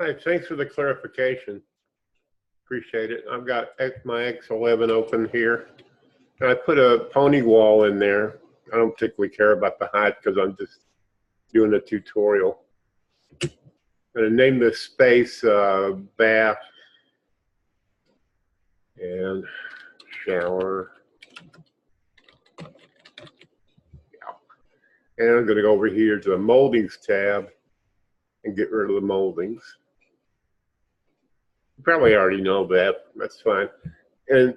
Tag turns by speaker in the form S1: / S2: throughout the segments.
S1: Hi, thanks for the clarification. Appreciate it. I've got my X11 open here. And I put a pony wall in there. I don't particularly care about the height because I'm just doing a tutorial. I'm going to name this space bath and shower. And I'm going to go over here to the moldings tab and get rid of the moldings. You probably already know that. That's fine. And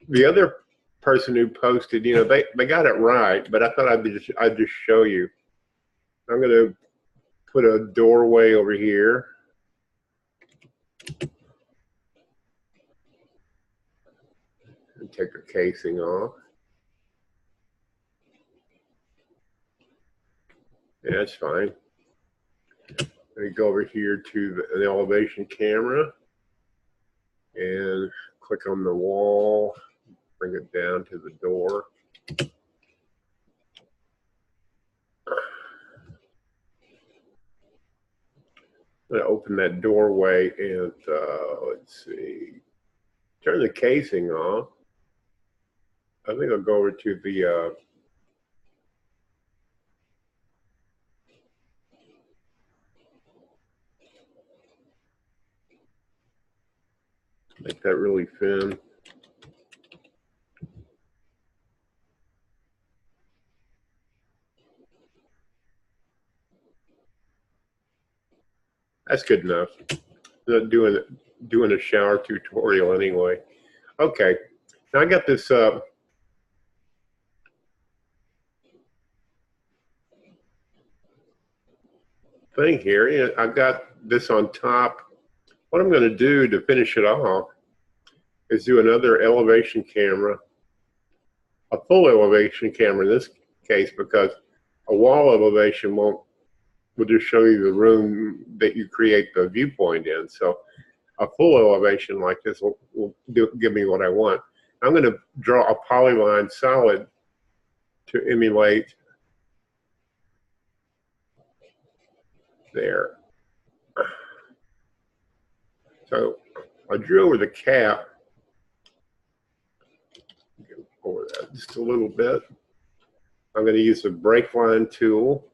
S1: the other person who posted, you know, they got it right, but I thought I'd just show you. I'm going to put a doorway over here. And take the casing off. Yeah, that's fine. Let me go over here to an elevation camera and click on the wall, bring it down to the door. I'm going to open that doorway and let's see, turn the casing off. I think I'll go over to the make that really thin. That's good enough. I'm not doing a shower tutorial anyway. Okay, now I got this thing here. You know, I've got this on top. What I'm going to do to finish it off is do another elevation camera, a full elevation camera in this case, because a wall elevation will just show you the room that you create the viewpoint in. So a full elevation like this will give me what I want. I'm going to draw a polyline solid to emulate there. So I drew over the cap, over that just a little bit. I'm going to use the break line tool.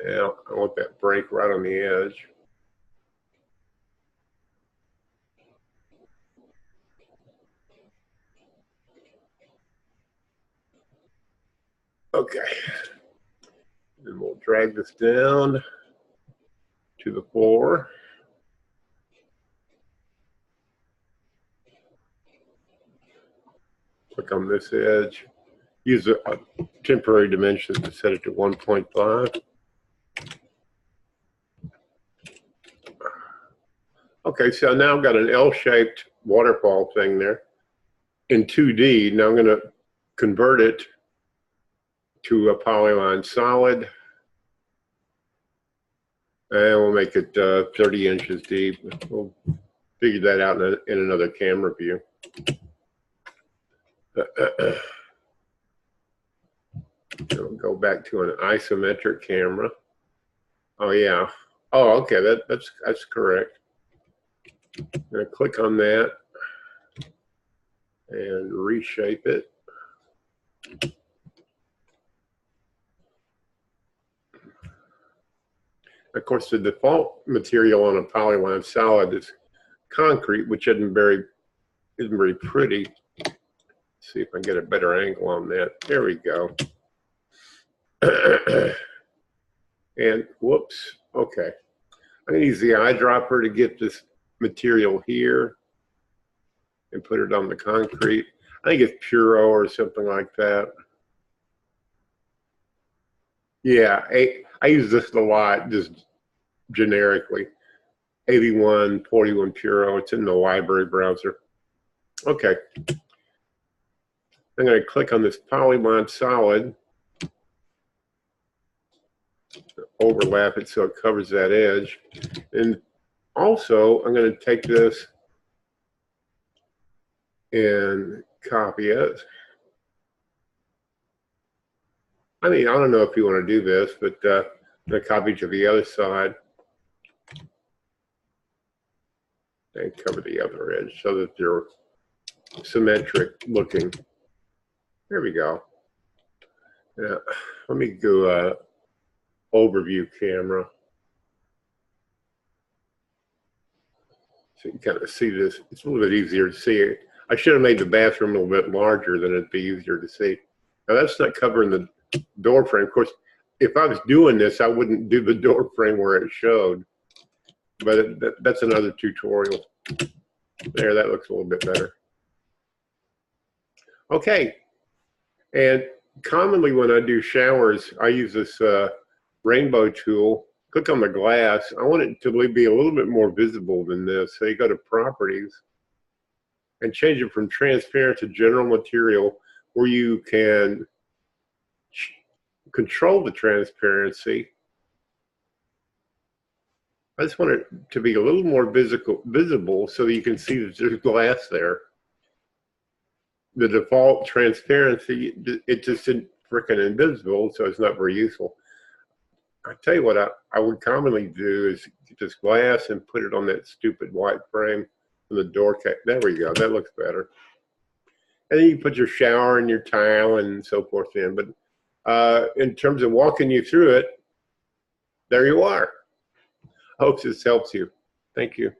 S1: Yeah, I want that break right on the edge. Okay, and we'll drag this down to the floor. Click on this edge. Use a temporary dimension to set it to 1.5. Okay, so now I've got an L-shaped waterfall thing there in 2D. Now I'm going to convert it to a polyline solid. And we'll make it 30 inches deep. We'll figure that out in another camera view. We'll go back to an isometric camera. Oh yeah. Oh, okay. That's correct. I'm going to click on that and reshape it. Of course, the default material on a polyline solid is concrete, which isn't very pretty. Let's see if I can get a better angle on that. There we go. And whoops. Okay. I'm going to use the eyedropper to get this material here and put it on the concrete. I think it's Puro or something like that. Yeah, I use this a lot, just generically. 8141 Puro. It's in the library browser. Okay. I'm going to click on this polyline solid, overlap it so it covers that edge. And also, I'm going to take this and copy it. I mean, I don't know if you want to do this, but the copy to the other side and cover the other edge so that they're symmetric looking. There we go. Yeah, let me go overview camera. So you can kind of see this. It's a little bit easier to see it. I should have made the bathroom a little bit larger, then it'd be easier to see. Now that's not covering the door frame. Of course, if I was doing this, I wouldn't do the door frame where it showed. But that's another tutorial. There, that looks a little bit better. Okay, and commonly when I do showers, I use this rainbow tool. Click on the glass. I want it to be a little bit more visible than this. So you go to properties and change it from transparent to general material, where you can control the transparency. I just want it to be a little more visible so that you can see that there's glass there. The default transparency, it just isn't freaking invisible, so it's not very useful. I tell you what I would commonly do is get this glass and put it on that stupid white frame from the door cap. There we go, that looks better. And then you put your shower and your tile and so forth in. But in terms of walking you through it, there you are. I hope this helps you. Thank you.